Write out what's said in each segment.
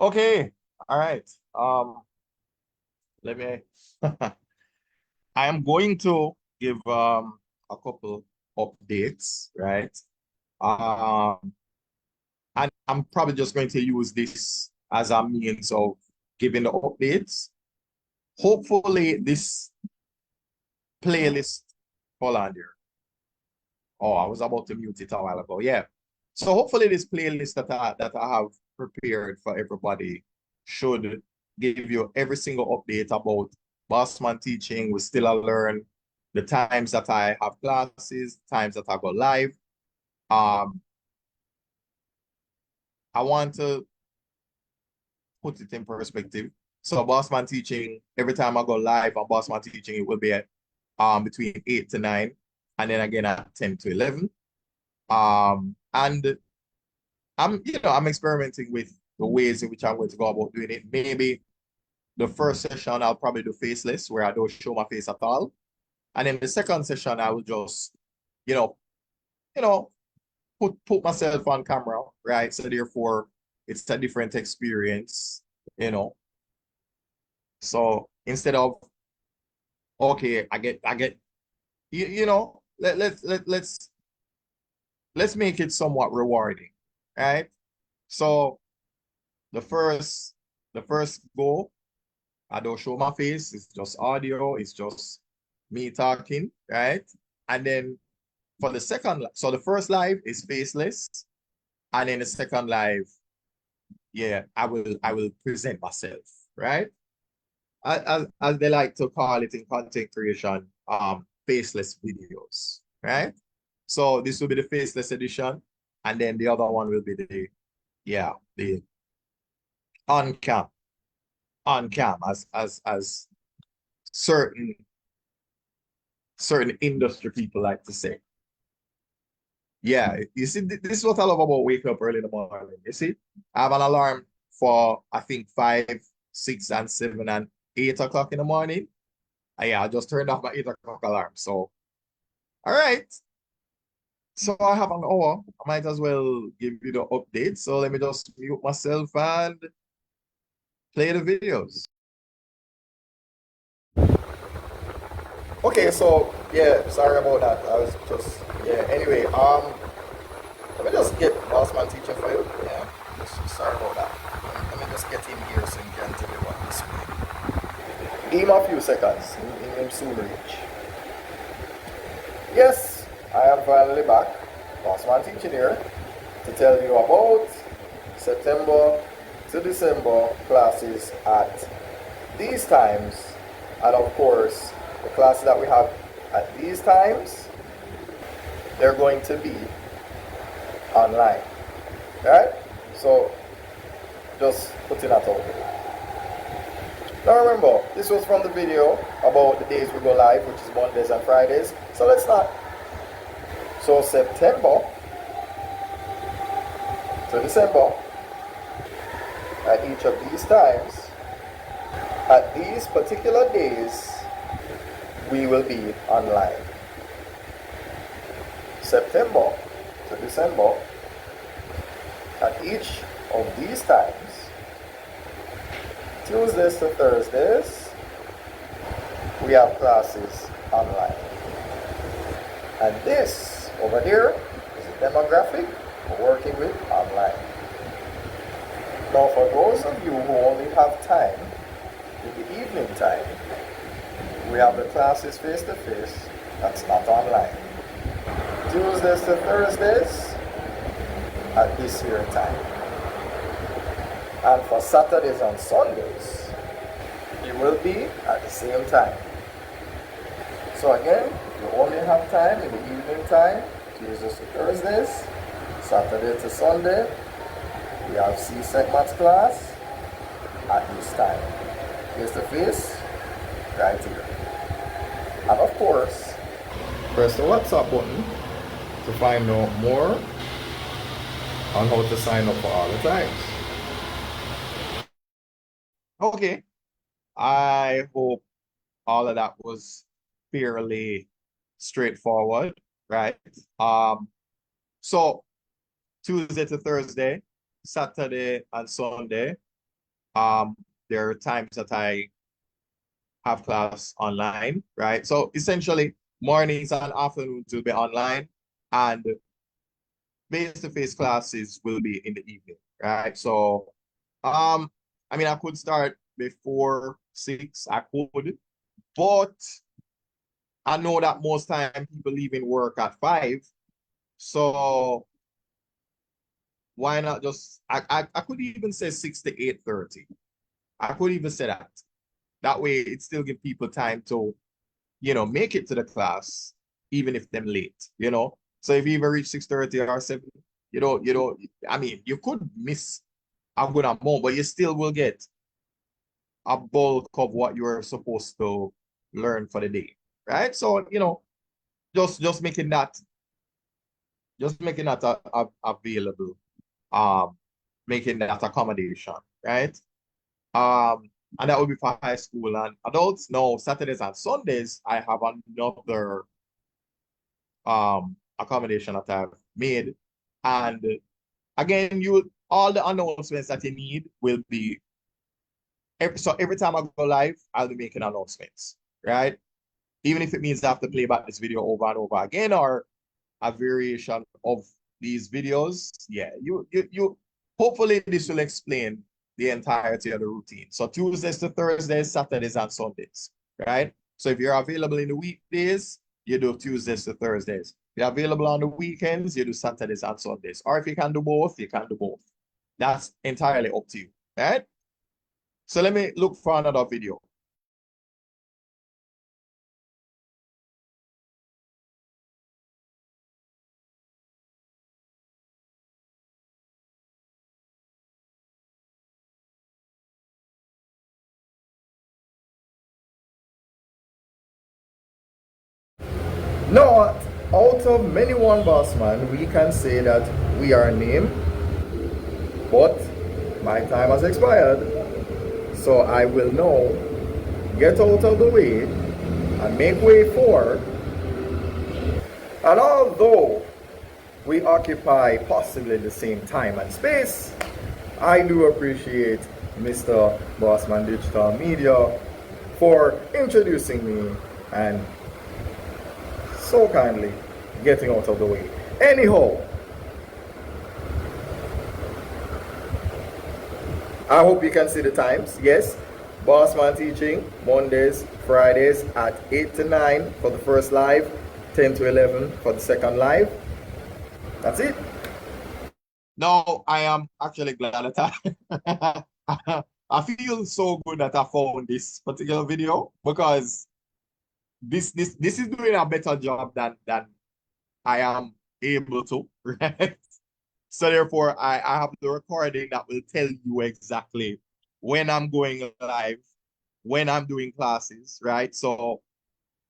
Okay. All right. Let me I am going to give a couple updates, right? Um, and I'm probably just going to use this as a means of giving the updates. Hopefully this playlist, hold on there. Oh, I was about to mute it a while ago. Yeah. So hopefully this playlist that I have prepared for everybody should give you every single update about Bossman teaching. We still learn the times that I have classes, times that I go live. Um, I want to put it in perspective. So Bossman teaching, every time I go live on Bossman teaching, it will be at between 8 to 9, and then again at 10 to 11. And I'm experimenting with the ways in which I'm going to go about doing it. Maybe the first session I'll probably do faceless, where I don't show my face at all. And then the second session I will just, you know, you know, put myself on camera, right? So therefore it's a different experience, you know. So instead of okay, I get let's make it somewhat rewarding, right? So the first the first go, I don't show my face. It's just audio. It's just me talking, right? And then for the second, so the first live is faceless, and then the second live, yeah, I will present myself, right? As they like to call it in content creation, faceless videos, right? So this will be the faceless edition, and then the other one will be the on cam, as certain certain industry people like to say. Yeah, you see, this is what I love about waking up early in the morning. You see, I have an alarm for I think 5, 6, and 7 and 8 o'clock in the morning. Yeah, I just turned off my 8 o'clock alarm. So, all right. So I have an hour. I might as well give you the update. So let me just mute myself and play the videos. Okay, so yeah, sorry about that. I was just yeah. Anyway, let me just get Bossman teaching for you. Yeah, sorry about that. Let me just get in here so you can tell you what this way. Give him a few seconds. Him soon reach. Yes, I am finally back. Bossman teaching here to tell you about September to December classes at these times, and of course the classes that we have at these times, they're going to be online. Right? So just putting that out there. Now remember, this was from the video about the days we go live, which is Mondays and Fridays. So let's start. So September to December, at each of these times, at these particular days, we will be online. September to December, at each of these times, Tuesdays to Thursdays, we have classes online. And this over there is a demographic we're working with online. Now for those of you who only have time in the evening time, we have the classes face-to-face, that's not online. Tuesdays to Thursdays at this here time. And for Saturdays and Sundays, it will be at the same time. So again, if you only have time in the evening time, Tuesdays to Thursdays, Saturday to Sunday, we have CSEC maths class at this time. Face-to-face, right here. And of course, press the WhatsApp button to find out more on how to sign up for all the times. Okay, I hope all of that was fairly straightforward, right? So Tuesday to Thursday, Saturday and Sunday, There are times that I have class online, right? So essentially, mornings and afternoons will be online, and face-to-face classes will be in the evening, right? So, um, I mean, I could start before 6, I could, but I know that most time people leaving work at 5. So why not just I could even say 6 to 8:30. I could even say that. That way it still give people time to, make it to the class, even if them late. So if you even reach 6:30 or 7, I mean, you could miss a good amount, but you still will get a bulk of what you're supposed to learn for the day. Right? So, just making that available, um, making that accommodation, right? And that would be for high school and adults. No, Saturdays and Sundays, I have another accommodation that I've made. And again, all the announcements that you need will be so every time I go live, I'll be making announcements, right? Even if it means I have to play back this video over and over again, or a variation of these videos. Yeah, you hopefully this will explain the entirety of the routine. So Tuesdays to Thursdays, Saturdays and Sundays, right? So if you're available in the weekdays, you do Tuesdays to Thursdays. If you're available on the weekends, you do Saturdays and Sundays. Or if you can do both, you can do both. That's entirely up to you, right? So let me look for another video. No, out of many one Bossman, we can say that we are named, but my time has expired. So I will now get out of the way and make way for. And although we occupy possibly the same time and space, I do appreciate Mr. Bossman Digital Media for introducing me and so kindly getting out of the way. Anyhow, I hope you can see the times. Yes, Bossman Teaching, Mondays, Fridays at 8 to 9 for the first live, 10 to 11 for the second live. That's it. No, I am actually glad that I feel so good that I found this particular video, because this is doing a better job than I am able to, right? So therefore, I have the recording that will tell you exactly when I'm going live, when I'm doing classes, right? So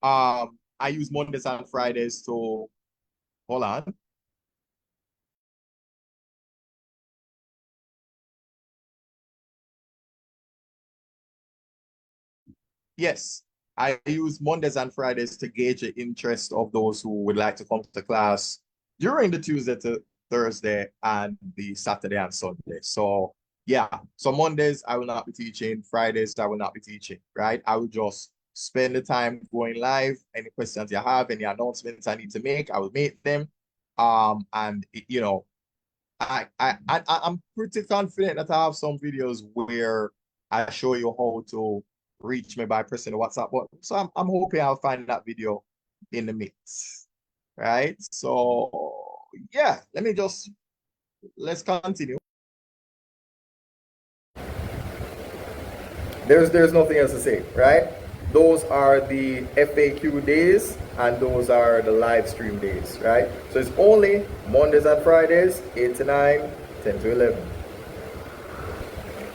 I use Mondays and Fridays to hold on. Yes, I use Mondays and Fridays to gauge the interest of those who would like to come to class during the Tuesday to Thursday and the Saturday and Sunday. So yeah, so Mondays I will not be teaching, Fridays I will not be teaching, right? I will just spend the time going live. Any questions you have, any announcements I need to make, I will make them. And I'm pretty confident that I have some videos where I show you how to reach me by pressing the WhatsApp button. So I'm hoping I'll find that video in the mix. Right? So yeah, let's continue. There's nothing else to say, right? Those are the FAQ days and those are the live stream days, right? So it's only Mondays and Fridays, 8 to 9, 10 to 11.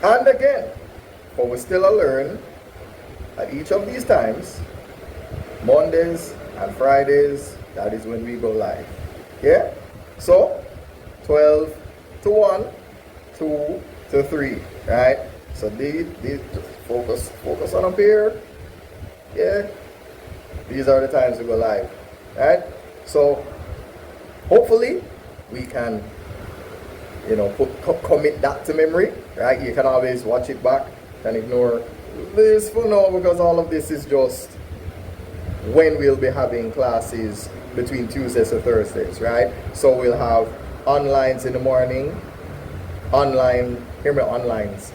And again, but we still learn at each of these times, Mondays and Fridays, that is when we go live. Yeah? So 12 to 1, 2 to 3, right? So these just focus on up here. Yeah. These are the times we go live. Right? So hopefully we can commit that to memory, right? You can always watch it back and ignore this for now, because all of this is just when we'll be having classes between Tuesdays to Thursdays, right? So we'll have onlines in the morning, online, hear me, onlines.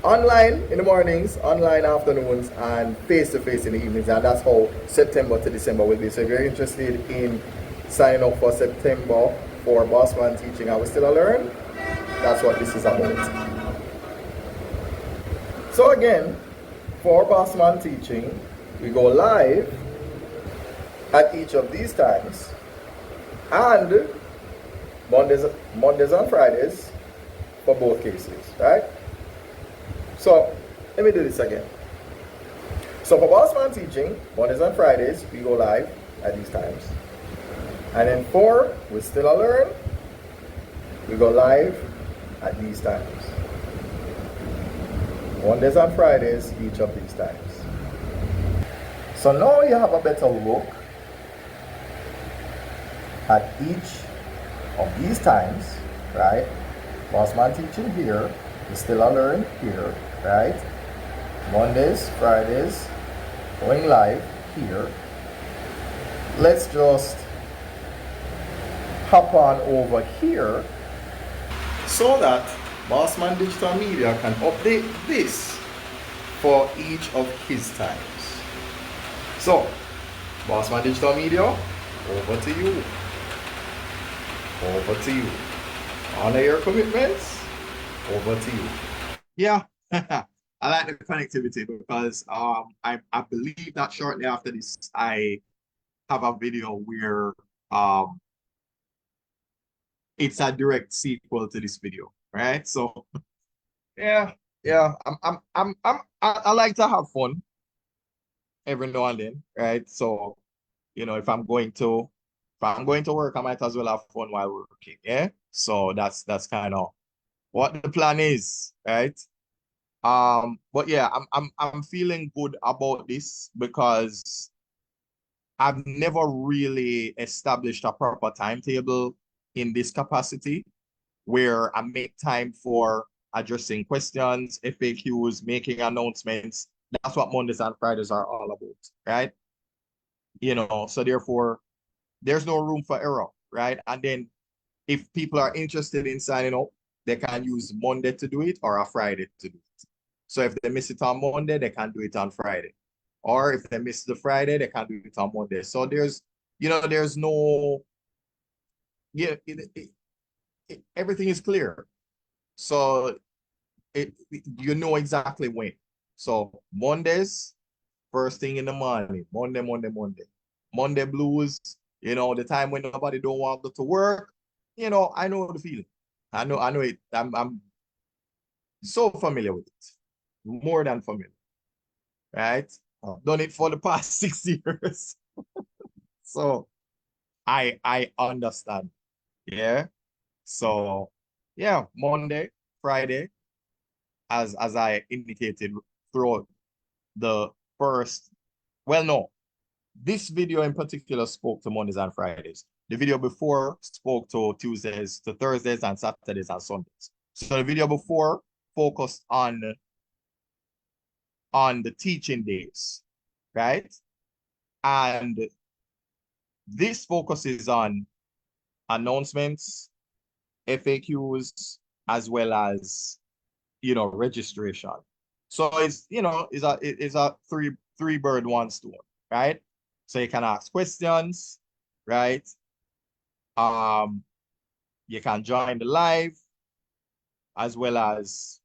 Online in the mornings, online afternoons, and face-to-face in the evenings. And that's how September to December will be. So if you're interested in signing up for September for Bossman Teaching, I will still learn. That's what this is about. So again, for Bossman Teaching, we go live at each of these times, and Mondays and Fridays for both cases, right? So let me do this again. So for Bossman Teaching, Mondays and Fridays, we go live at these times. And then for We Still Learn, we go live at these times. Mondays and Fridays, each of these times. So now you have a better look at each of these times, right? Bossman Teaching here, We Still Learn here, right? Mondays, Fridays, going live here. Let's just hop on over here so that Bossman Digital Media can update this for each of his times. So, Bossman Digital Media, over to you. Over to you. Honor your commitments. Over to you. Yeah, I like the connectivity because I believe that shortly after this I have a video where it's a direct sequel to this video, right? So yeah, I like to have fun every now and then, right? So if I'm going to work, I might as well have fun while working, yeah. So that's kind of what the plan is, right? But yeah, I'm feeling good about this because I've never really established a proper timetable in this capacity where I make time for addressing questions, FAQs, making announcements. That's what Mondays and Fridays are all about, right? So therefore, there's no room for error, right? And then if people are interested in signing up, they can use Monday to do it or a Friday to do it. So if they miss it on Monday, they can do it on Friday. Or if they miss the Friday, they can do it on Monday. So there's no, yeah, everything is clear. So you know exactly when. So Mondays, first thing in the morning, Monday. Monday blues, the time when nobody don't want to go to work, I know the feeling. I know it. I'm so familiar with it. More than familiar, right? I've done it for the past 6 years. So I understand. Yeah. So yeah, Monday, Friday, as I indicated throughout the first, well, no, this video in particular spoke to Mondays and Fridays. The video before spoke to Tuesdays, to Thursdays, and Saturdays and Sundays. So the video before focused on the teaching days, right? And this focuses on announcements, FAQs, as well as registration. So it's a three bird one stone, right? So you can ask questions, right? You can join the live as well as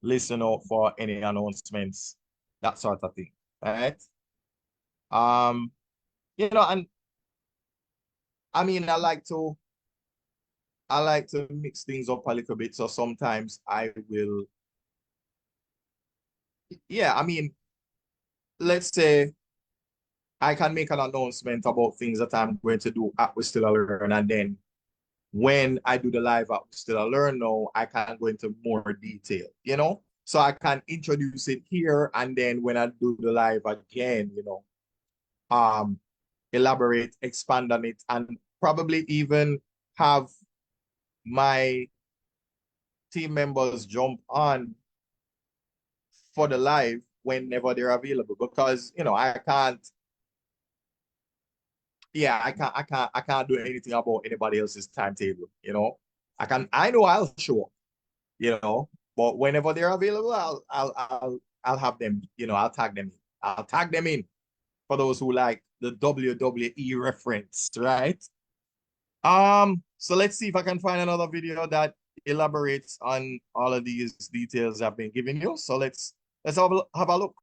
listen out for any announcements, that sort of thing, right? And I mean, I like to mix things up a little bit. So sometimes I will, yeah, I mean, let's say I can make an announcement about things that I'm going to do at We Still Learn, and then when I do the live at We Still Learn now, I can go into more detail, So I can introduce it here, and then when I do the live again, elaborate, expand on it, and probably even have my team members jump on for the live whenever they're available, because I can't, yeah, I can't do anything about anybody else's timetable. I know I'll show up, but whenever they're available, I'll have them, I'll tag them in. I'll tag them in for those who like the WWE reference, right? So let's see if I can find another video that elaborates on all of these details I've been giving you. So let's have a look.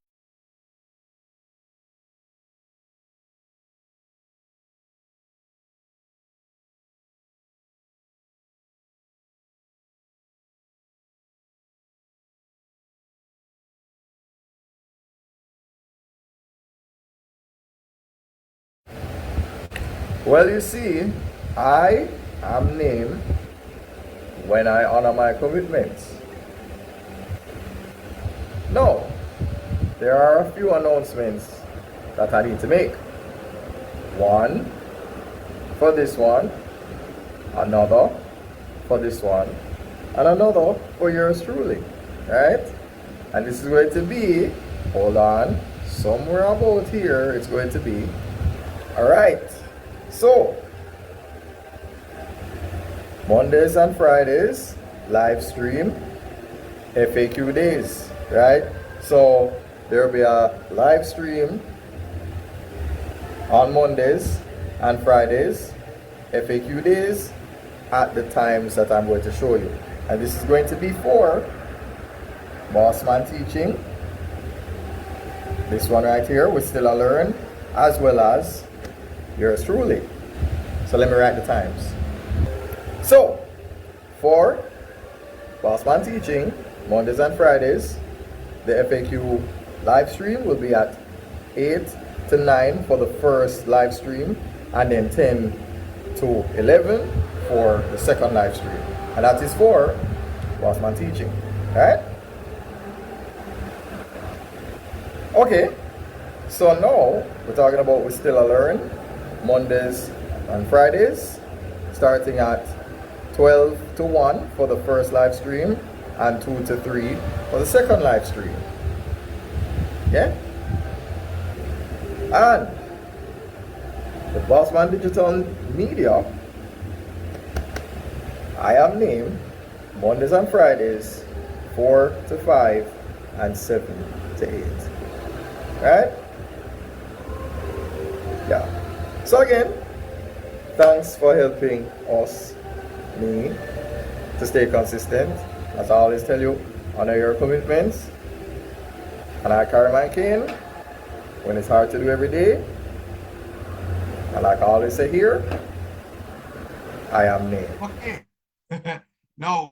Well, you see, I am named when I honor my commitments. No, there are a few announcements that I need to make. One for this one, another for this one, and another for yours truly, right? And this is going to be, hold on, somewhere about here it's going to be. All right, so Mondays and Fridays, live stream, FAQ days, right? So there will be a live stream on Mondays and Fridays, FAQ days, at the times that I'm going to show you. And this is going to be for Bossman Teaching, this one right here, we still learn, as well as yours truly. So let me write the times. So for Bossman Teaching, Mondays and Fridays, the FAQ live stream will be at 8 to 9 for the first live stream, and then 10 to 11 for the second live stream. And that is for Bossman Teaching, right? Okay, so now we're talking about we still learn Mondays and Fridays, starting at 12 to 1 for the first live stream, and 2 to 3 for the second live stream. Yeah? And the Bossman Digital Media, I am named Mondays and Fridays 4 to 5 and 7 to 8. Right? Yeah. So again, thanks for helping me to stay consistent. As I always tell you, honor your commitments. And I carry my cane when it's hard to do every day. And like I always say here, I am named. Okay. No,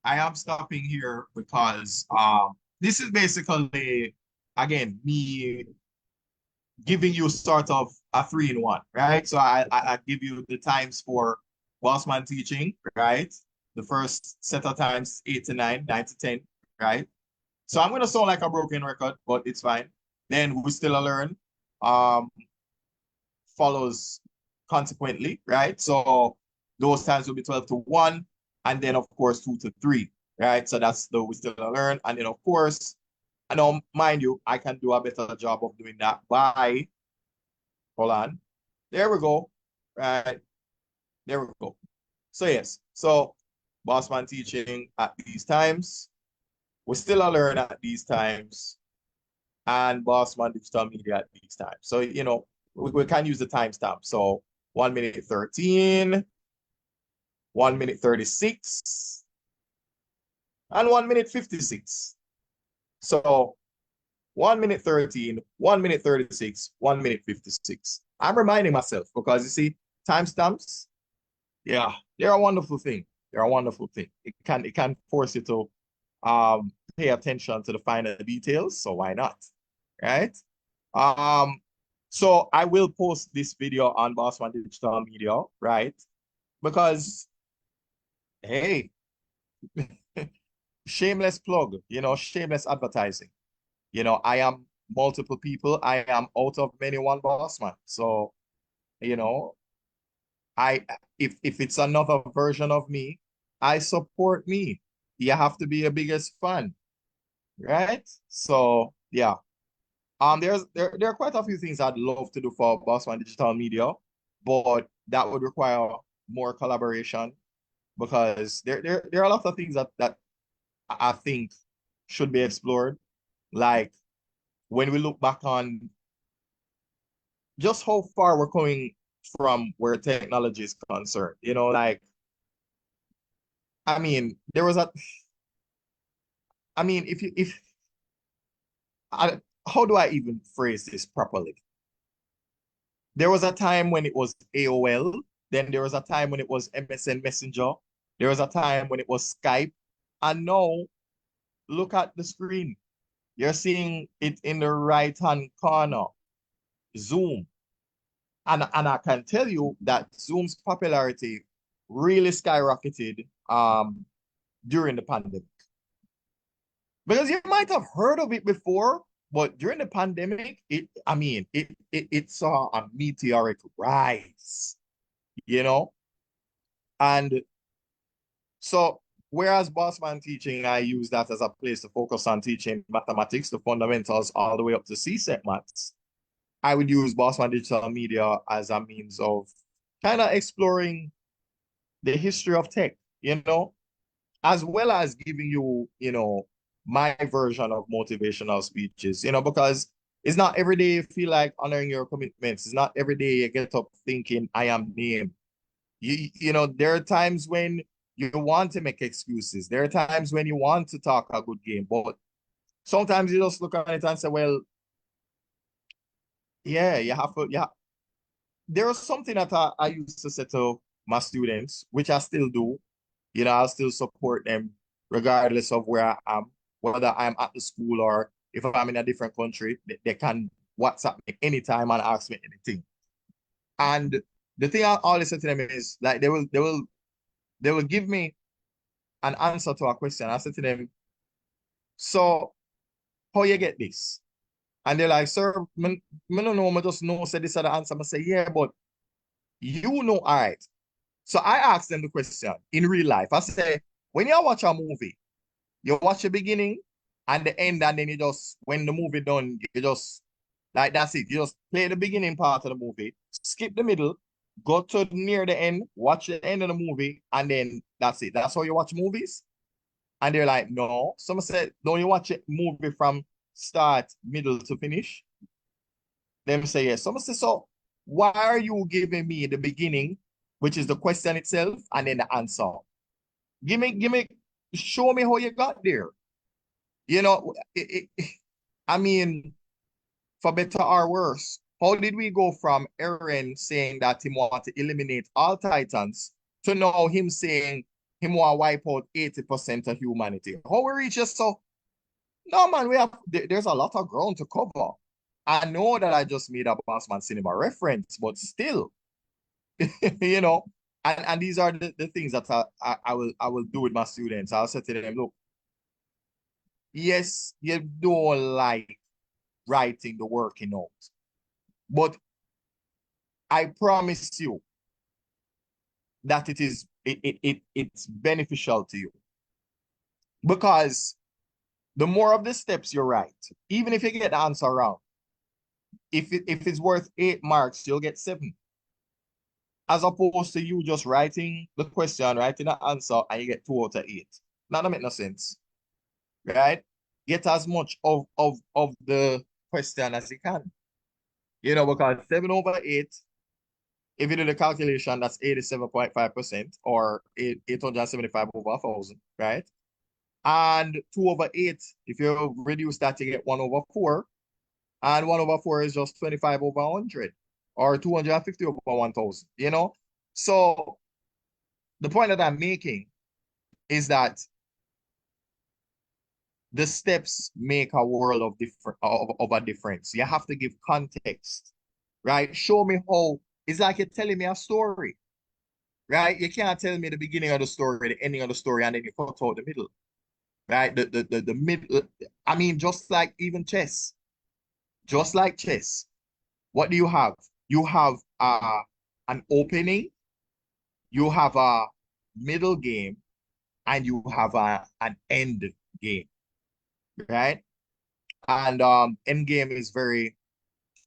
I am stopping here because this is basically, again, me giving you sort of a 3-in-1, right? So I give you the times for Bossman Teaching, right? The first set of times, 8 to 9, 9 to 10, right? So I'm gonna sound like a broken record, but it's fine. Then we still learn follows consequently, right? So those times will be 12 to 1, and then of course 2 to 3, right? So that's the we still learn. And then of course, I know, mind you, I can do a better job of doing that by, hold on, there we go, right? There we go. So yes, so Bossman Teaching at these times, we still learn at these times, and Bossman Digital Media at these times. So, we can use the timestamp. So 1 minute 13, 1 minute 36, and 1 minute 56. So 1 minute 13, 1 minute 36, 1 minute 56. I'm reminding myself because you see, timestamps, yeah, they're a wonderful thing. They're a wonderful thing. It can force you to pay attention to the finer details. So why not? Right? So I will post this video on Bossman Digital Media, right? Because hey, shameless plug, shameless advertising. I am multiple people. I am out of many one Bossman. So, I if it's another version of me, I support me. You have to be your biggest fan, right? So yeah. There are quite a few things I'd love to do for Bossman Digital Media, but that would require more collaboration because there are a lot of things that I think should be explored. Like when we look back on just how far we're coming from where technology is concerned. Like I mean, there was a I mean, if I, how do I even phrase this properly? There was a time when it was AOL. Then there was a time when it was MSN Messenger. There was a time when it was Skype. And now, look at the screen. You're seeing it in the right-hand corner, Zoom. And I can tell you that Zoom's popularity really skyrocketed during the pandemic. Because you might have heard of it before, but during the pandemic, it saw a meteoric rise, you know? And so whereas Bossman teaching, I use that as a place to focus on teaching mathematics, the fundamentals, all the way up to CSEC maths. I would use Bossman Digital Media as a means of kind of exploring the history of tech, as well as giving you, my version of motivational speeches, because it's not every day you feel like honoring your commitments. It's not every day you get up thinking, I am named. There are times when you want to make excuses. There are times when you want to talk a good game, but sometimes you just look at it and say, well, yeah, you have to, yeah. There was something that I used to say to my students, which I still do. I'll still support them regardless of where I am, whether I'm at the school or if I'm in a different country, they can WhatsApp me anytime and ask me anything. And the thing I always say to them is like they will give me an answer to a question. I said to them, so how you get this? And they're like, sir, me don't know, I just know say this is the answer. I say, yeah, but all right. So I asked them the question in real life. I say, when you watch a movie, you watch the beginning and the end, and then when the movie done, you just like that's it. You just play the beginning part of the movie, skip the middle, go to near the end, watch the end of the movie, and then that's it. That's how you watch movies. And they're like, no. Some said, don't you watch a movie from start, middle to finish? Them say yes. Some say, so why are you giving me the beginning, which is the question itself, and then the answer? Show me how you got there. I mean, for better or worse, how did we go from Aaron saying that he want to eliminate all Titans to now him saying him want to wipe out 80% of humanity? How we reach just so? No, man, there's a lot of ground to cover. I know that I just made a Bossman Cinema reference, but still, you know, and these are the things that I will do with my students. I'll say to them, look, yes, you don't like writing the working out, but I promise you that it's beneficial to you because the more of the steps you write, even if you get the answer wrong, if it's worth 8 marks, you'll get 7. As opposed to you just writing the question, writing the answer, and you get 2 out of 8. Now that make no sense, right? Get as much of the question as you can. Because 7 over 8, if you do the calculation, that's 87.5% or 875 over 1,000, right? And 2 over 8, if you reduce that, you get 1 over 4. And 1 over 4 is just 25 over 100 or 250 over 1,000, So the point that I'm making is that the steps make a world of a difference. You have to give context, right? Show me how. It's like you're telling me a story, right? You can't tell me the beginning of the story, the ending of the story, and then you cut out the middle, right? The middle. I mean, just like even chess, just like chess. What do you have? You have an opening, you have a middle game, and you have an end game, right? And end game is very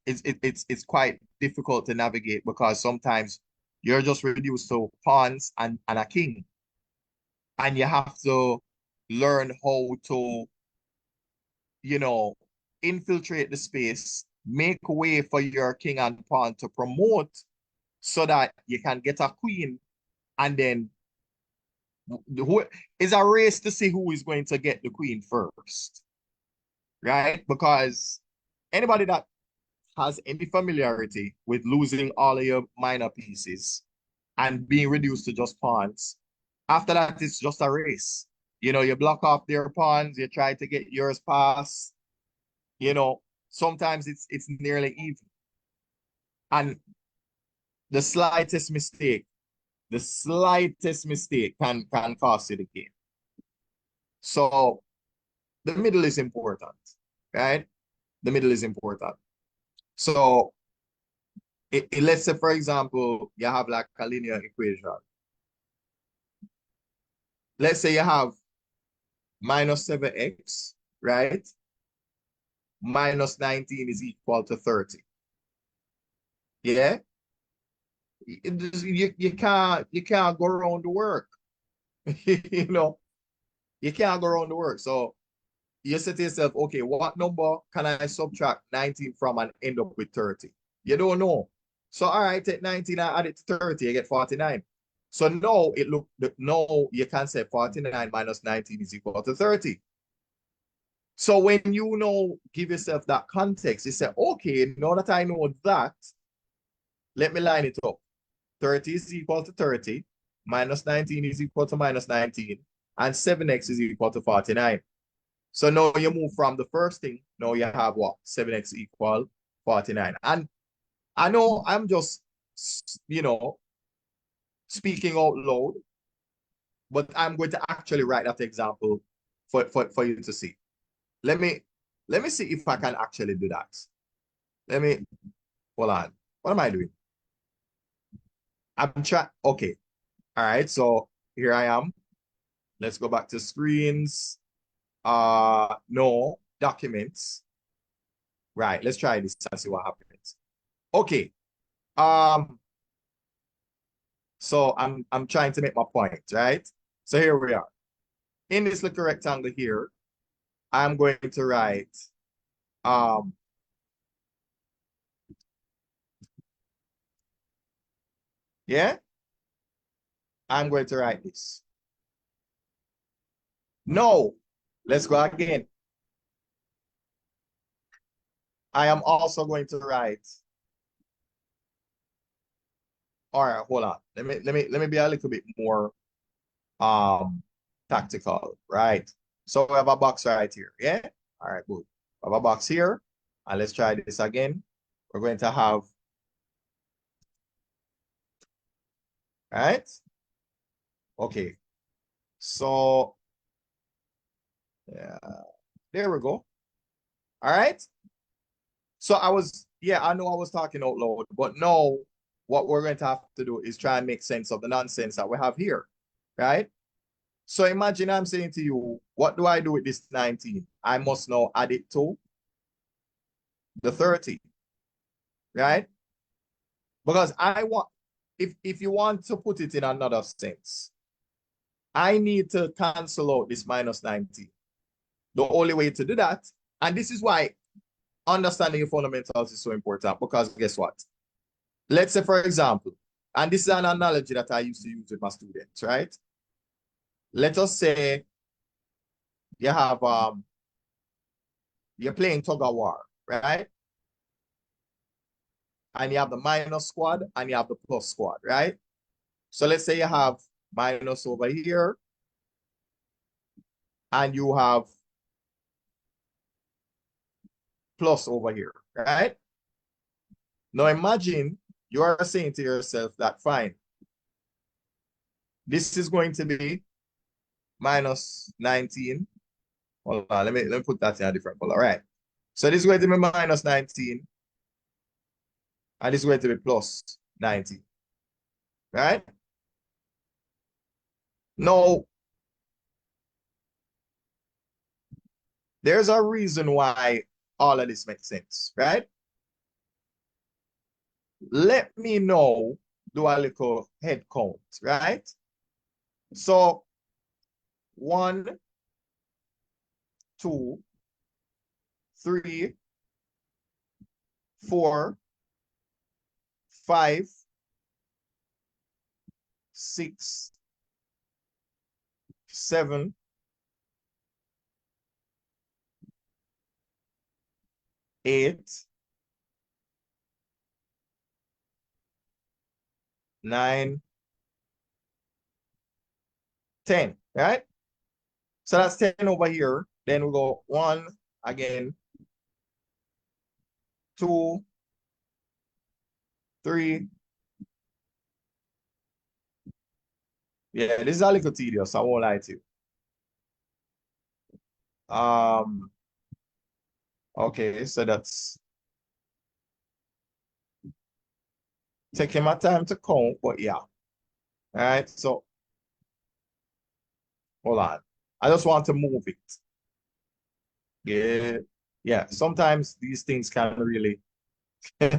it's quite difficult to navigate because sometimes you're just reduced to pawns and a king, and you have to learn how to, you know, infiltrate the space, make way for your king and pawn to promote so that you can get a queen, and then who is a race to see who is going to get the queen first, right? Because anybody that has any familiarity with losing all of your minor pieces and being reduced to just pawns, after that, it's just a race. You know, you block off their pawns, you try to get yours past, you know, sometimes it's nearly even. And the slightest mistake can cost you the game. So the middle is important, right? The middle is important. So let's say, for example, you have like a linear equation. Let's say you have minus 7x, right? Minus 19 is equal to 30. Yeah? You can't go around the work. You know, you can't go around the work. So you say to yourself, okay, what number can I subtract 19 from and end up with 30? You don't know. So all right, take 19 and add it to 30, you get 49. So now you can say 49 minus 19 is equal to 30. So when you know, give yourself that context, you say, okay, now that I know that, let me line it up. 30 is equal to 30, minus 19 is equal to minus 19, and 7x is equal to 49. So now you move from the first thing, now you have what? 7x equal 49. And I know I'm just, you know, speaking out loud, but I'm going to actually write that example for you to see. Let me see if I can actually do that. Let me hold on. What am I doing? I'm trying. Okay. All right. So here I am. Let's go back to screens. No, documents. Right. Let's try this and see what happens. Okay. Um, so I'm trying to make my point, right? So here we are. In this little rectangle here, I'm going to write um yeah, I'm going to write this. No, let's go again. I am also going to write. All right, hold on. Let me be a little bit more tactical, right? So we have a box right here. Yeah. All right, good. We have a box here. And let's try this again. We're going to have, right? Okay. So yeah, there we go. All right. So yeah, I know I was talking out loud, but now what we're going to have to do is try and make sense of the nonsense that we have here, right? So imagine I'm saying to you, what do I do with this 19? I must now add it to the 30, right? Because if you want to put it in another sense, I need to cancel out this minus 19. The only way to do that, and this is why understanding your fundamentals is so important, because guess what? Let's say, for example, and this is an analogy that I used to use with my students, right? Let us say you have you're playing tug of war, right? And you have the minus squad and you have the plus squad, right? So let's say you have minus over here and you have plus over here, right? Now imagine you are saying to yourself that, fine, this is going to be minus 19. Hold on, let me put that in a different color. All right. So this is going to be minus 19 and this is going to be plus 19, right? Now, There's a reason why all of this makes sense, right? Let me know, do a little head count, right? So 1, 2, 3, 4, 5, 6, 7, 8, 9, 10, right? So that's 10 over here. Then we go 1 again, 2, 3. Yeah, this is a little tedious, I won't lie to you. Okay, so that's taking my time to count, but yeah. All right, so hold on. I just want to move it. Yeah, yeah. Sometimes these things can really all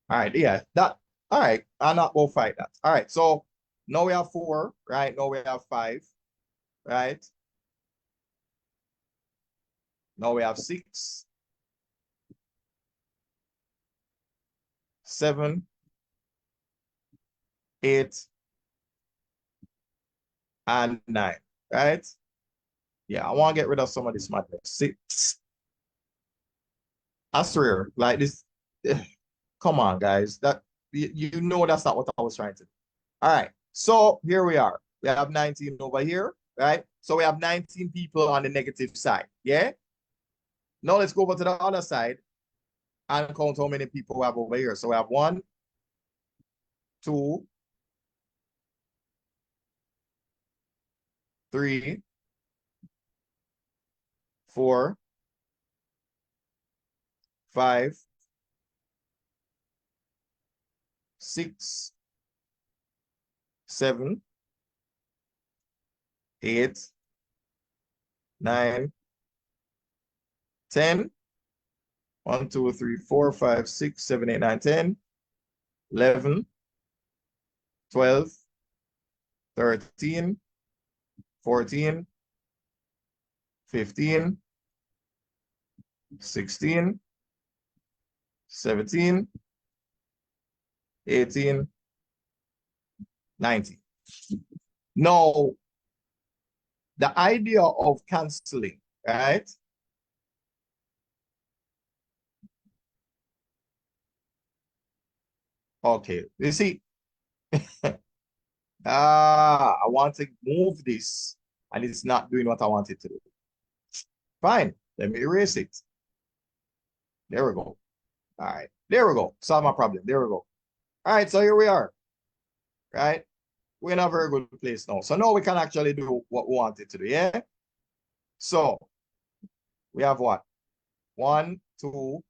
right, yeah. That all right. I'll not go fight that. All right, so now we have 4, right? Now we have 5, right? Now we have 6, 7, 8, and 9, right? Yeah, I want to get rid of some of this madness. 6. I swear, like this. Come on, guys. That you know that's not what I was trying to do. All right. So here we are. We have 19 over here, right? So we have 19 people on the negative side. Yeah. Now let's go over to the other side and count how many people we have over here. So we have 1, 2, 3, 4, 5, 6, 7, 8, 9, 10. 1, 2, 3, 4, 5, 6, 7, 8, 9, 10, 11, 12, 13, 14, 15, 16, 17, 18, 19. Now, the idea of canceling, right? Okay, you see, I want to move this and it's not doing what I want it to do. Fine, let me erase it. There we go. All right, there we go. Solve my problem. There we go. All right, so here we are, right? We're in a very good place now. So now we can actually do what we wanted to do, yeah? So we have what? 1, 2,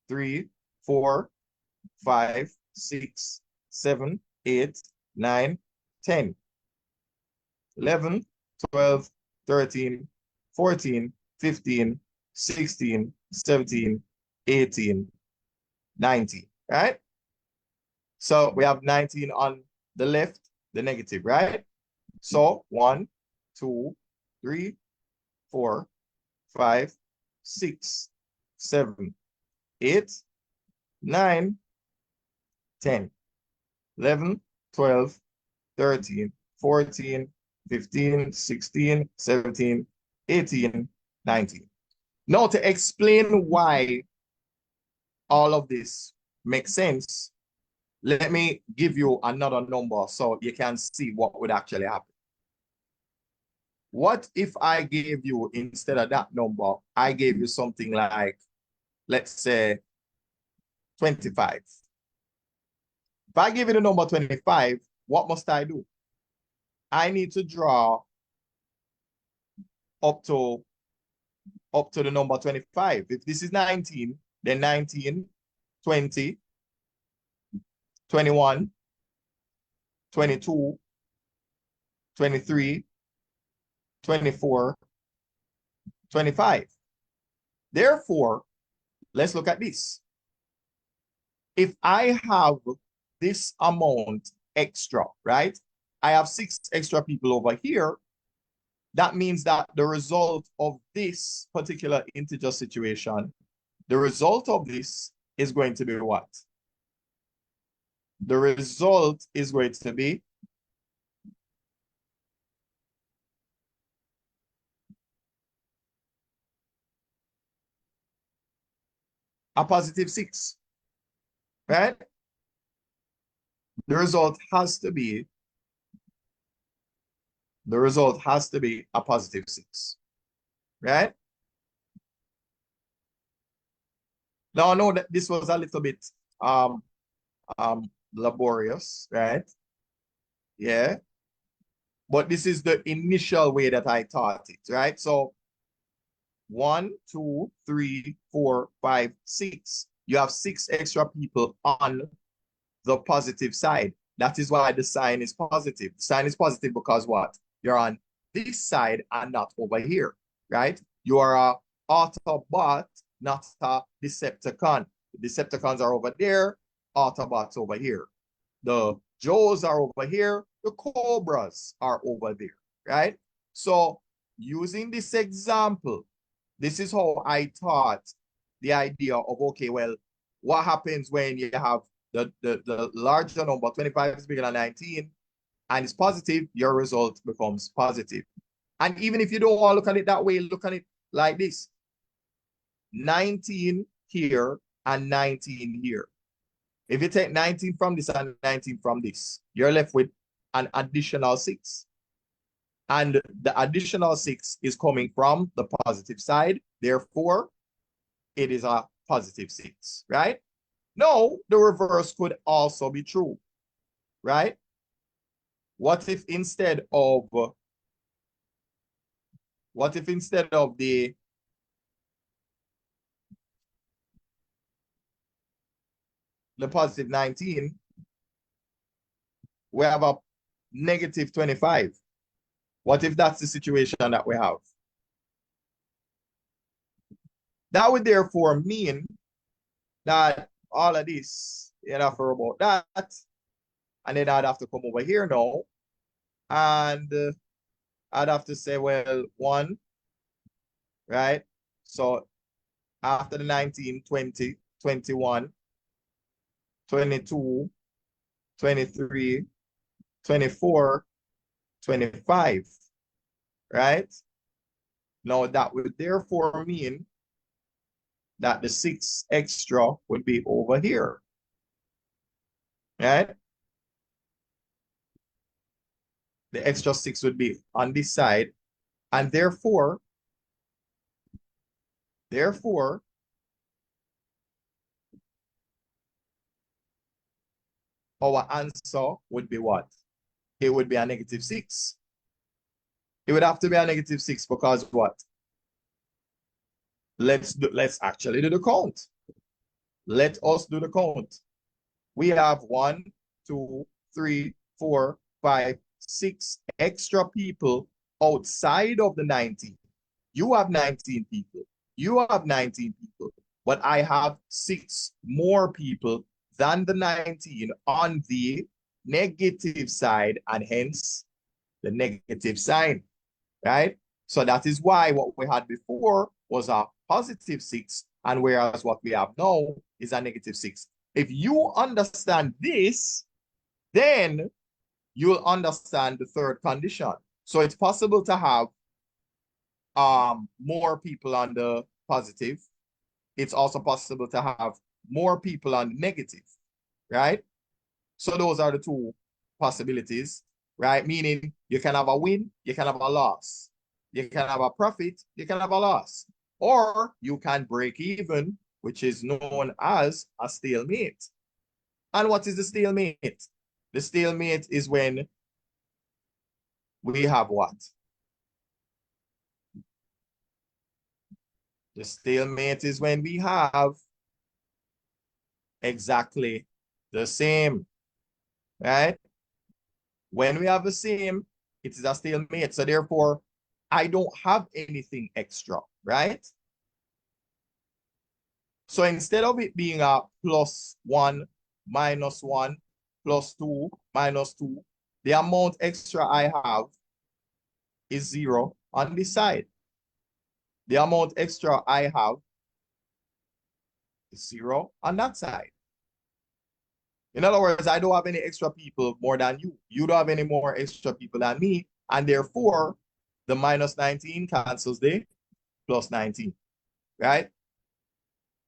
3, 4, 5, 6, 7, 8, 9, 10, 11, 12, 13, 14, 15, 16, 17, 18, 19, right? So we have 19 on the left, the negative, right? So 1, 2, 3, 4, 5, 6, 7, 8, 9, 10, 11, 12, 13, 14, 15, 16, 17, 18, 19. Now to explain why all of this makes sense, let me give you another number so you can see what would actually happen. What if I gave you, instead of that number, I gave you something like, let's say, 25. If I give you the number 25, what must I do? I need to draw up to the number 25. If this is 19, then 19, 20, 21, 22, 23, 24, 25. Therefore, let's look at this. If I have this amount extra, right? I have 6 extra people over here. That means that the result of this particular integer situation, the result of this is going to be what? The result is going to be a positive 6, right? The result has to be a positive 6, right? Now I know that this was a little bit um laborious, right? Yeah. But this is the initial way that I taught it, right? So 1, 2, 3, 4, 5, 6. You have 6 extra people on the positive side. That is why the sign is positive. The sign is positive because what? You're on this side and not over here, right? You are a Autobot, not a Decepticon. The Decepticons are over there, Autobots over here. The Joes are over here, the Cobras are over there, right? So using this example, this is how I taught the idea of, okay, well, what happens when you have the larger number, 25 is bigger than 19, and it's positive, your result becomes positive. And even if you don't want to look at it that way, look at it like this. 19 here and 19 here. If you take 19 from this and 19 from this, you're left with an additional 6. And the additional 6 is coming from the positive side. Therefore, it is a positive 6, right? No, the reverse could also be true, right? What if instead of the positive 19, we have a negative 25? What if that's the situation that we have? That would therefore mean that all of this, for about that, and then I'd have to come over here now, and I'd have to say, well, 1, right? So after the 19, 20, 21, 22, 23, 24, 25, right? Now that would therefore mean that the 6 extra would be over here, right? The extra 6 would be on this side, and therefore, our answer would be what? It would be a negative 6. It would have to be a negative 6 because what? Let's actually do the count. Let us do the count. We have 1, 2, 3, 4, 5, 6 extra people outside of the 19. You have 19 people. You have 19 people. But I have 6 more people than the 19 on the negative side, and hence the negative sign, right? So that is why what we had before was a positive 6, and whereas what we have now is a negative 6. If you understand this, then you'll understand the third condition. So it's possible to have more people on the positive. It's also possible to have more people on the negative, right? So those are the 2 possibilities, right? Meaning you can have a win, you can have a loss. You can have a profit, you can have a loss. Or you can break even, which is known as a stalemate. And what is the stalemate? The stalemate is when we have what? The stalemate is when we have exactly the same, right? When we have the same, It is a stalemate. So therefore, I don't have anything extra, right? So instead of it being a +1, -1, +2, -2, the amount extra I have is 0 on this side. The amount extra I have is 0 on that side. In other words, I don't have any extra people more than you. You don't have any more extra people than me. And therefore, the -19 cancels the +19, right?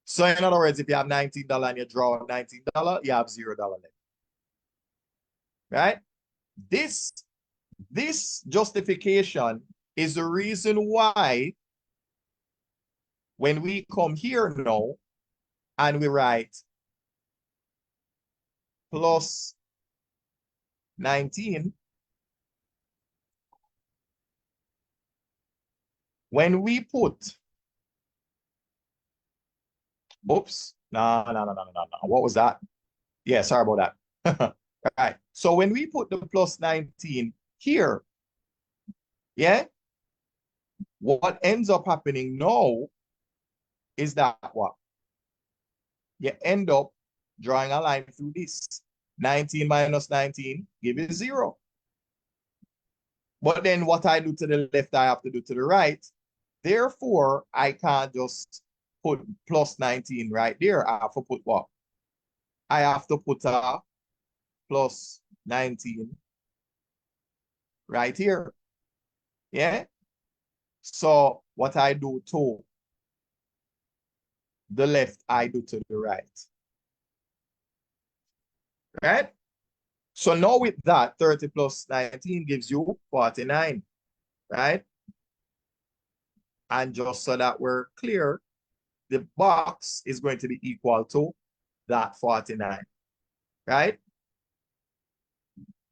So in other words, if you have $19 and you draw $19, you have $0 left, right? This justification is the reason why when we come here now and we write +19, when we put, oops, no. What was that? Yeah, sorry about that. All right. So when we put the +19 here, yeah, what ends up happening now is that what? You end up drawing a line through this. 19 minus 19 give you 0. But then what I do to the left, I have to do to the right. Therefore, I can't just put +19 right there. I have to put what? I have to put a +19 right here. Yeah? So what I do to the left, I do to the right. Right? So now with that, 30 plus 19 gives you 49. Right? And just so that we're clear, the box is going to be equal to that 49. Right?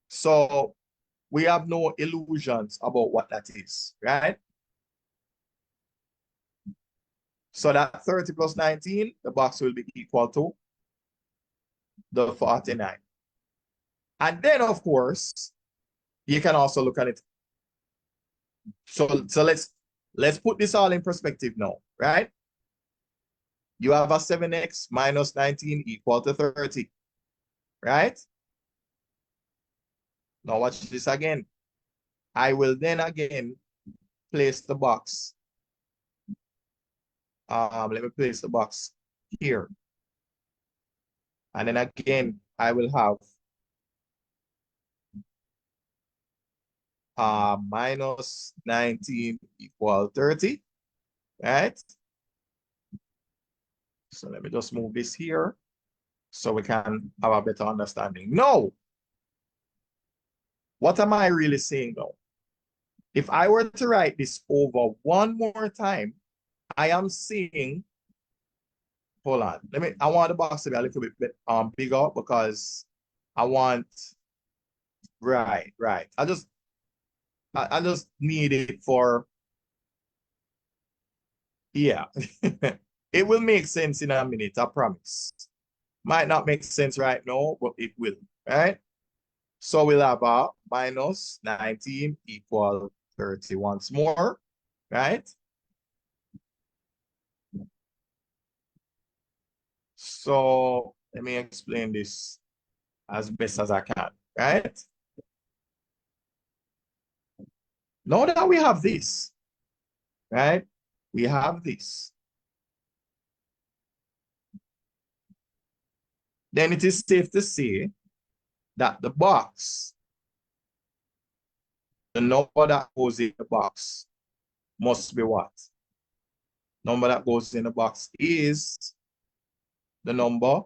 So we have no illusions about what that is. Right? So that 30 plus 19, the box will be equal to the 49. And then, of course, you can also look at it. So let's put this all in perspective now, right? You have a 7x minus 19 equal to 30, right? Now watch this again. I will then again place the box. Let me place the box here. And then again, I will have minus 19 equal 30, right? So let me just move this here so we can have a better understanding. No, what am I really saying now? If I were to write this over one more time, I am saying, hold on, I want the box to be a little bit bigger because I want, right. I just need it for, yeah. It will make sense in a minute, I promise. Might not make sense right now, but it will, right? So we'll have a minus 19 equal 30 once more, right? So let me explain this as best as I can, right? Now that we have this, right? We have this. Then it is safe to say that the box, the number that goes in the box must be what? Number that goes in the box is the number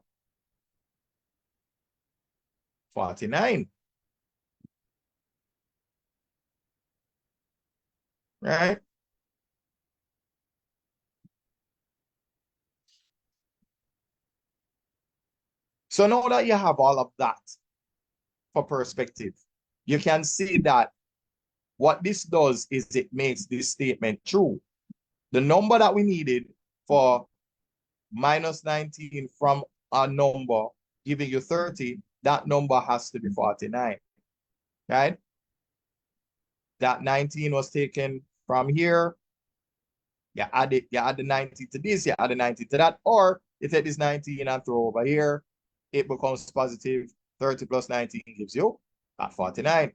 49. Right? So now that you have all of that for perspective, you can see that what this does is it makes this statement true. The number that we needed for minus 19 from a number giving you 30, that number has to be 49, right? that 19 was taken from here. You add the 90 to this, you add the 90 to that, or you take this 19 and throw over here, it becomes positive. 30 plus 19 gives you that 49.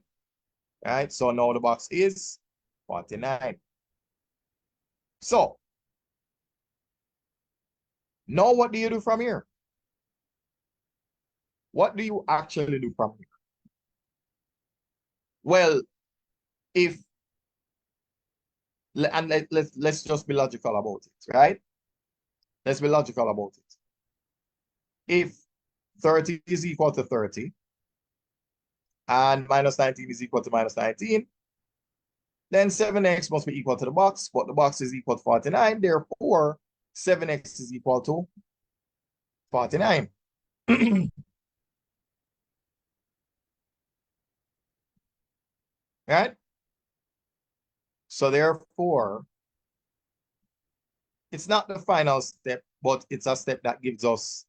Right? So now the box is 49. So now what do you do from here? What do you actually do from here? Well, let's just be logical about it, right? Let's be logical about it. If 30 is equal to 30 and minus 19 is equal to minus 19, then 7x must be equal to the box, but the box is equal to 49. Therefore, 7x is equal to 49. Right? So therefore, it's not the final step, but it's a step that gives us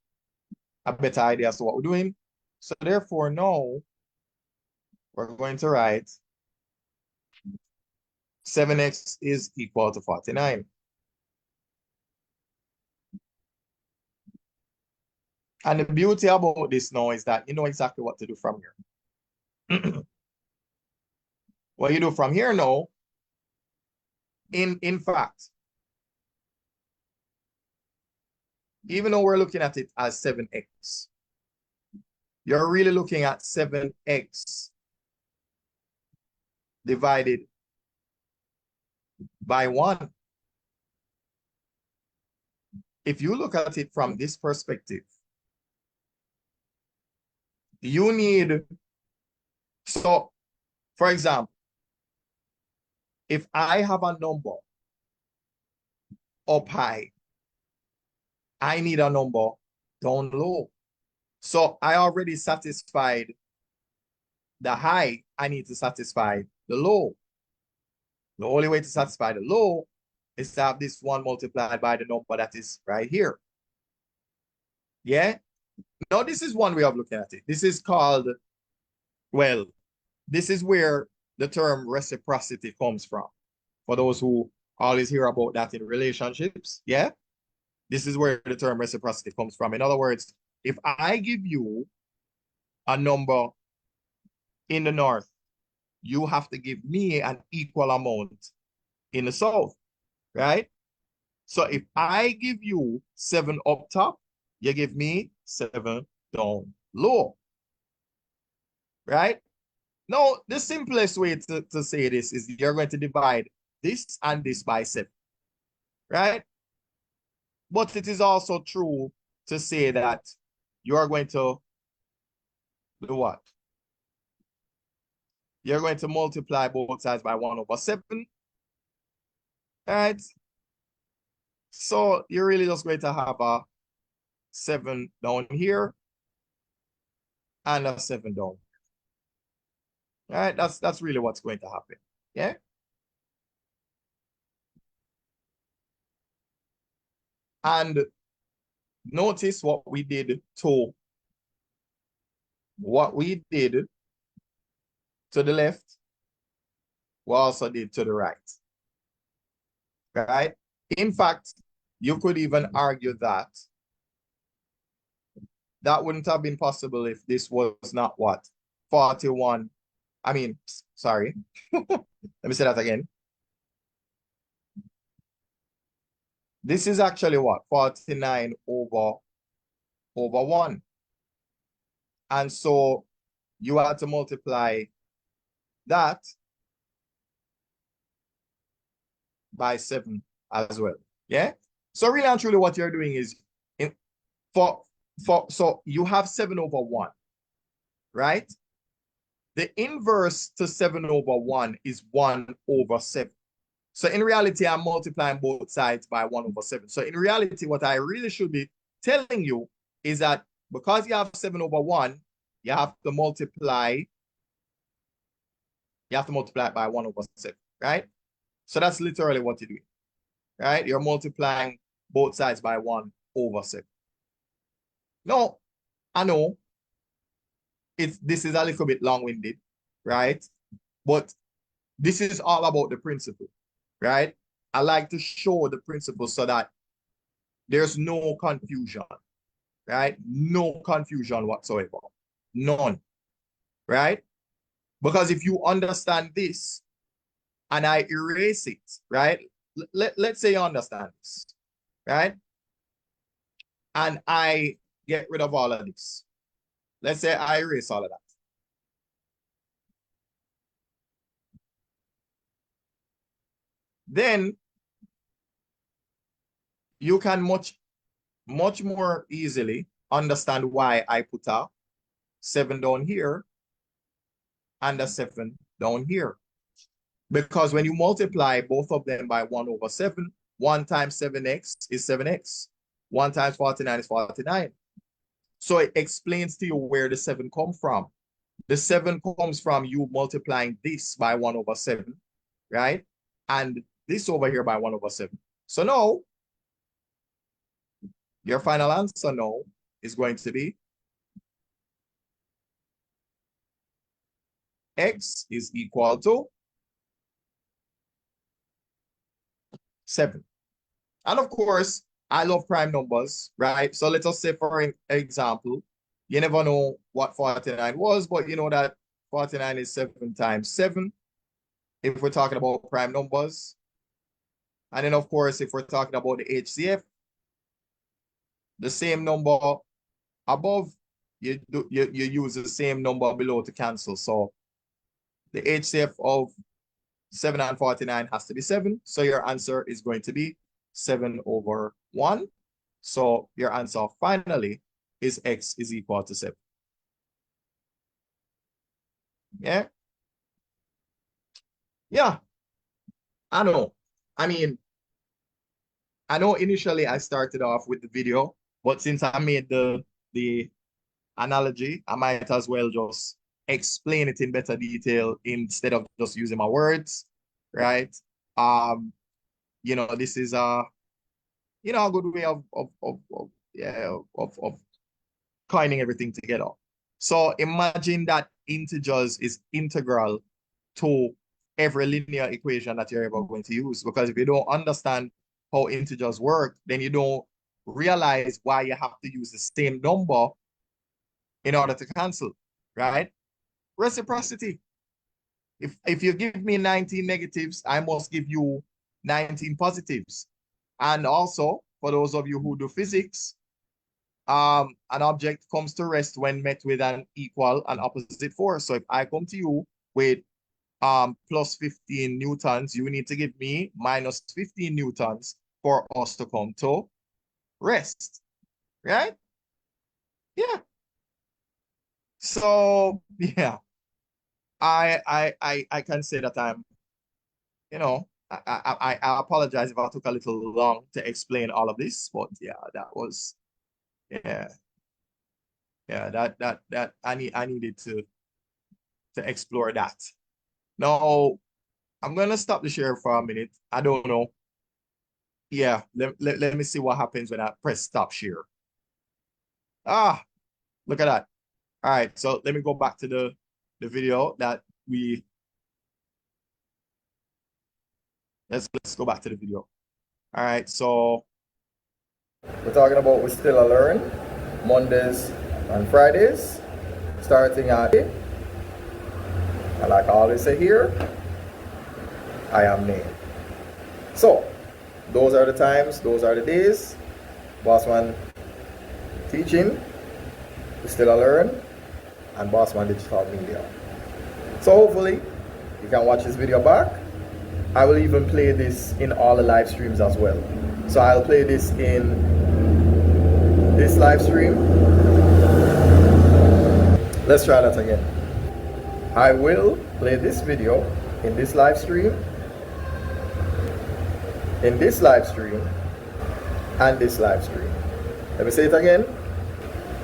a better idea as to what we're doing. So therefore, now we're going to write 7x is equal to 49. And the beauty about this now is that you know exactly what to do from here. What you do from here now, in fact, even though we're looking at it as 7x, you're really looking at 7x divided by 1. If you look at it from this perspective, you need, so for example, if I have a number up high, I need a number down low. So I already satisfied the high, I need to satisfy the low. The only way to satisfy the low is to have this 1 multiplied by the number that is right here. Yeah? Now, this is one way of looking at it. This is called, well, this is where the term reciprocity comes from. For those who always hear about that in relationships, yeah? This is where the term reciprocity comes from. In other words, if I give you a number in the north, you have to give me an equal amount in the south, right? So if I give you 7 up top, you give me 7 down low, right? Now, the simplest way to say this is you're going to divide this and this by 7, right? But it is also true to say that you are going to do what? You're going to multiply both sides by 1/7, right? So you're really just going to have a 7 down here and a 7 down. All right, that's really what's going to happen. Yeah. And notice what we did to the left, we also did to the right. Right? In fact, you could even argue that that wouldn't have been possible if this was not what? 41. I mean, sorry. Let me say that again. This is actually what? 49 over 1. And so you had to multiply that by 7 as well. Yeah. So really and truly what you're doing is so you have 7 over 1, right? The inverse to 7 over 1 is 1/7. So in reality, I'm multiplying both sides by 1/7. So in reality, what I really should be telling you is that because you have 7 over 1, you have to multiply it by 1/7, right? So that's literally what you're doing, right? You're multiplying both sides by 1/7. No, I know this is a little bit long-winded, right? But this is all about the principle, right? I like to show the principle so that there's no confusion, right? No confusion whatsoever. None, right? Because if you understand this and I erase it, right? Let's say you understand this, right? And I get rid of all of this. Let's say I erase all of that. Then you can much more easily understand why I put a 7 down here and a 7 down here. Because when you multiply both of them by 1 over 7, 1 times 7x is 7x. 1 times 49 is 49. So it explains to you where the 7 comes from. The 7 comes from you multiplying this by 1 over 7, right? And this over here by 1 over 7. So now, your final answer now is going to be x is equal to 7. And of course, I love prime numbers, right? So let us say, for example, you never know what 49 was, but you know that 49 is 7 times 7, if we're talking about prime numbers. And then, of course, if we're talking about the HCF, the same number above, you use the same number below to cancel. So the HCF of 7 and 49 has to be 7. So your answer is going to be 7 over 1. So your answer finally is x is equal to 7. Yeah. Yeah. I know. I mean, I know initially I started off with the video, but since I made the analogy, I might as well just explain it in better detail instead of just using my words, right? This is a good way of coining everything together. So imagine that integers is integral to every linear equation that you're ever going to use. Because if you don't understand how integers work, then you don't realize why you have to use the same number in order to cancel, right? Reciprocity. If you give me 19 negatives, I must give you 19 positives. And also, for those of you who do physics, an object comes to rest when met with an equal and opposite force. So if I come to you with plus 15 newtons, you need to give me minus 15 newtons for us to come to rest, right? Yeah. So yeah, I can say that I'm, I apologize if I took a little long to explain all of this, but yeah, that was, yeah, that I needed to explore that. Now I'm gonna stop the share for a minute. I don't know. Yeah, let me see what happens when I press stop share. Ah, look at that. All right, so let me go back to the video that we let's go back to the video. All right, so we're talking about we still a learn Mondays and Fridays, starting at, and like I always say here, I am named. So those are the times, those are the days. Bossman Teaching, we still a learn, and Bossman Digital Media. So hopefully you can watch this video back. I will even play this in all the live streams as well. So I'll play this in this live stream. Let's try that again. I will play this video in this live stream, in this live stream, and this live stream. Let me say it again.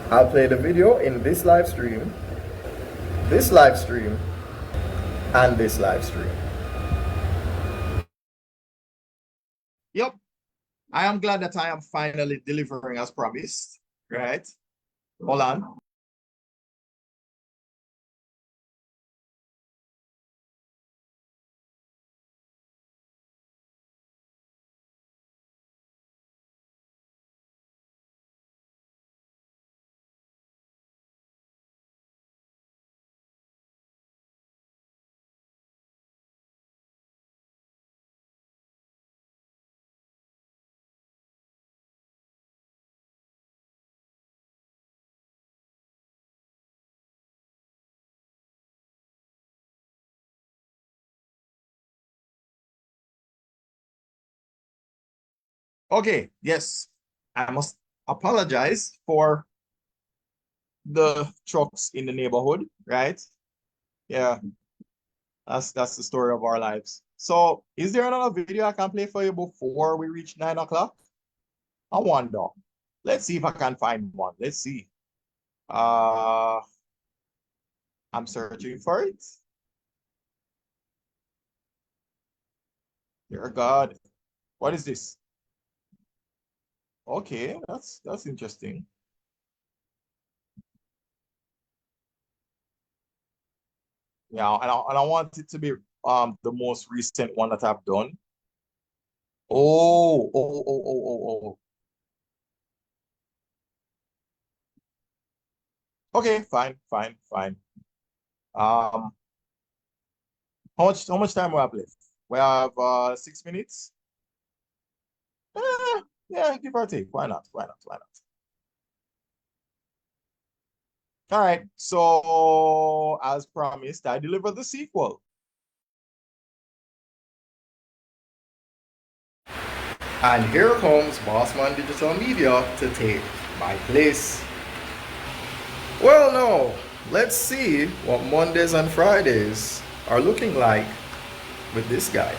I'll play the video in this live stream, and this live stream. Yep, I am glad that I am finally delivering as promised, right? Hold on. Okay, yes. I must apologize for the trucks in the neighborhood, right? Yeah, that's the story of our lives. So, is there another video I can play for you before we reach 9 o'clock? I wonder. Let's see if I can find one. Let's see. Uh, I'm searching for it. Dear God, what is this? Okay, that's interesting. Yeah, and I want it to be the most recent one that I've done. Oh. Okay, fine. Um, how much time we have left? We have 6 minutes. Yeah, give or take. Why not? Why not? All right. So as promised, I delivered the sequel. And here comes Bossman Digital Media to take my place. Well, no, let's see what Mondays and Fridays are looking like with this guy.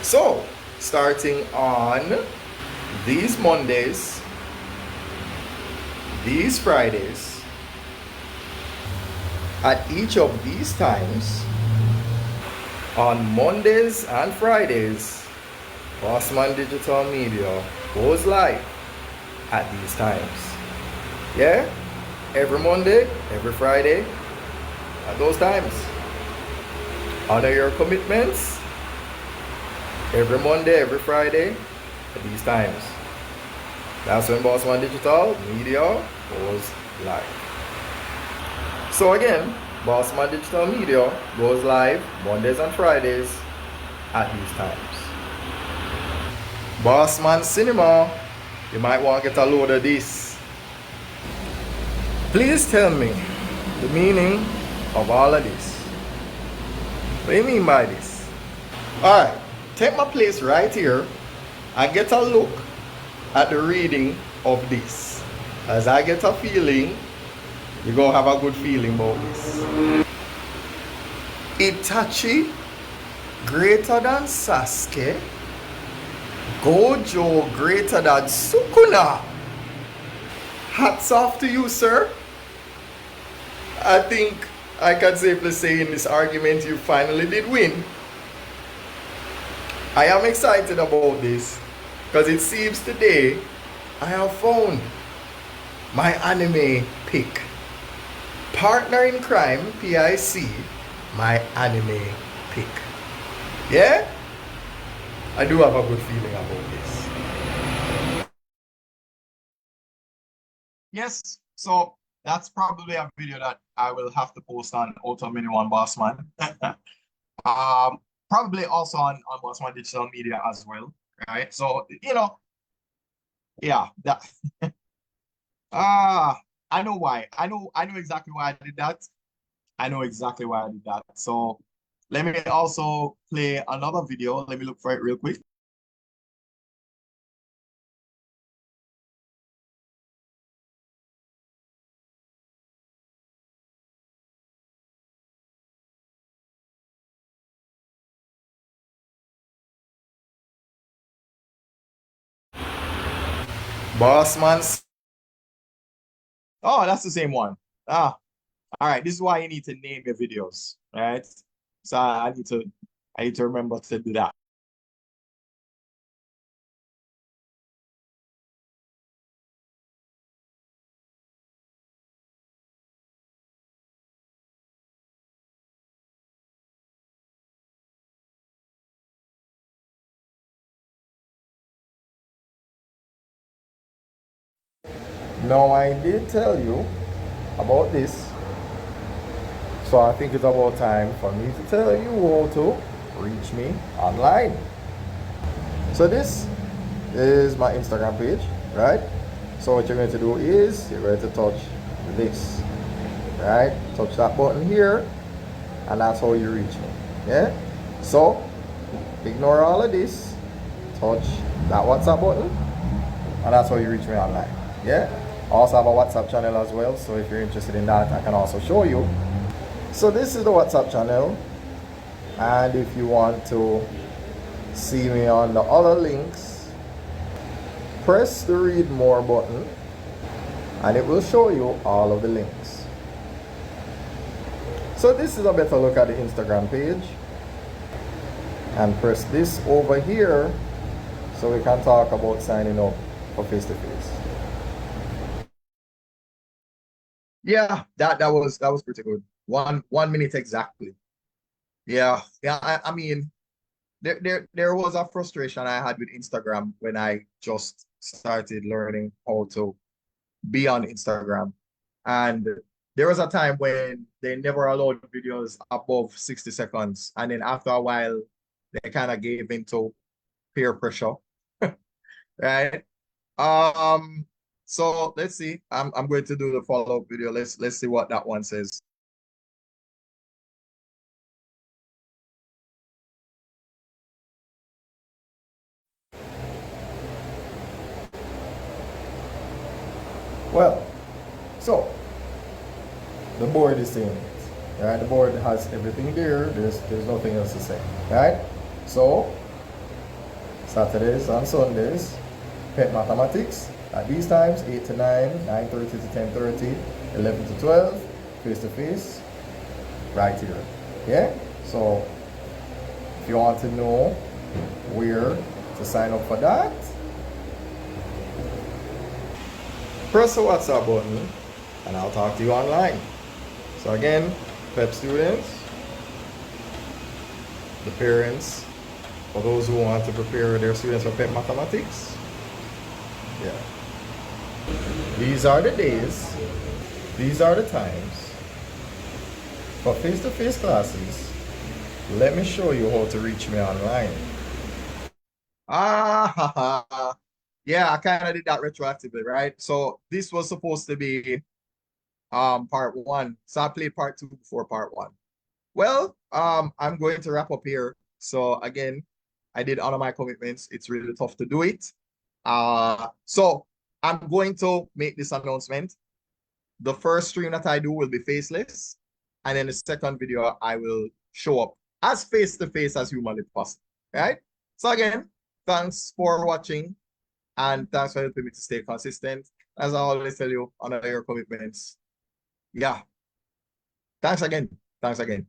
So, starting on these Mondays, these Fridays, at each of these times, on Mondays and Fridays, Bossman Digital Media goes live at these times. Yeah? Every Monday, every Friday, at those times. Honor your commitments. Every Monday, every Friday, at these times. That's when Bossman Digital Media goes live. So again, Bossman Digital Media goes live Mondays and Fridays at these times. Bossman Cinema, you might want to get a load of this. Please tell me the meaning of all of this. What do you mean by this? Alright, take my place right here and get a look at the reading of this. As I get a feeling, you're going to have a good feeling about this. Itachi greater than Sasuke. Gojo greater than Sukuna. Hats off to you, sir. I think I can safely say in this argument you finally did win. I am excited about this because it seems today I have found my anime pick. Partner in crime, PIC, my anime pick. Yeah? I do have a good feeling about this. Yes, so that's probably a video that I will have to post on Auto Mini One Bossman. Probably also on Bossman Digital Media as well, right? So, yeah, that I know why. I know exactly why I did that. I know exactly why I did that. So let me also play another video. Let me look for it real quick. Bossman. Oh, that's the same one. All right. This is why you need to name your videos, right? So I need to remember to do that. Now I did tell you about this, so I think it's about time for me to tell you how to reach me online. So this is my Instagram page, right? So what you're going to do is you're going to touch this, right? Touch that button here, and that's how you reach me. Yeah. So ignore all of this. touch that WhatsApp button, and that's how you reach me online. Yeah. I also have a WhatsApp channel as well, so if you're interested in that, I can also show you. So this is the WhatsApp channel, and if you want to see me on the other links, press the read more button and it will show you all of the links. So this is a better look at the Instagram page, and press this over here so we can talk about signing up for face-to-face. Yeah, that was pretty good. One minute exactly. Yeah, I mean, there was a frustration I had with Instagram when I just started learning how to be on Instagram. And there was a time when they never allowed videos above 60 seconds. And then after a while, they kind of gave into peer pressure. Right? So let's see. I'm going to do the follow-up video. Let's see what that one says. Well, so the board is saying it, right? The board has everything there. There's nothing else to say, right? So Saturdays and Sundays, PEP mathematics at these times, 8 to 9, 9:30 to 10:30, 11 to 12, face-to-face, right here. Yeah? So if you want to know where to sign up for that, press the WhatsApp button and I'll talk to you online. So again, PEP students, the parents, for those who want to prepare their students for PEP mathematics, yeah. These are the days, these are the times for face-to-face classes. Let me show you how to reach me online. Yeah, I kind of did that retroactively, right? So this was supposed to be part one. So I played part two before part one. Well, I'm going to wrap up here. So again, I did honor my commitments. It's really tough to do it. So I'm going to make this announcement. The first stream that I do will be faceless, and then the second video I will show up as face-to-face as humanly possible. Right? So again, thanks for watching, and thanks for helping me to stay consistent. As I always tell you, honor your commitments. Yeah. Thanks again. Thanks again.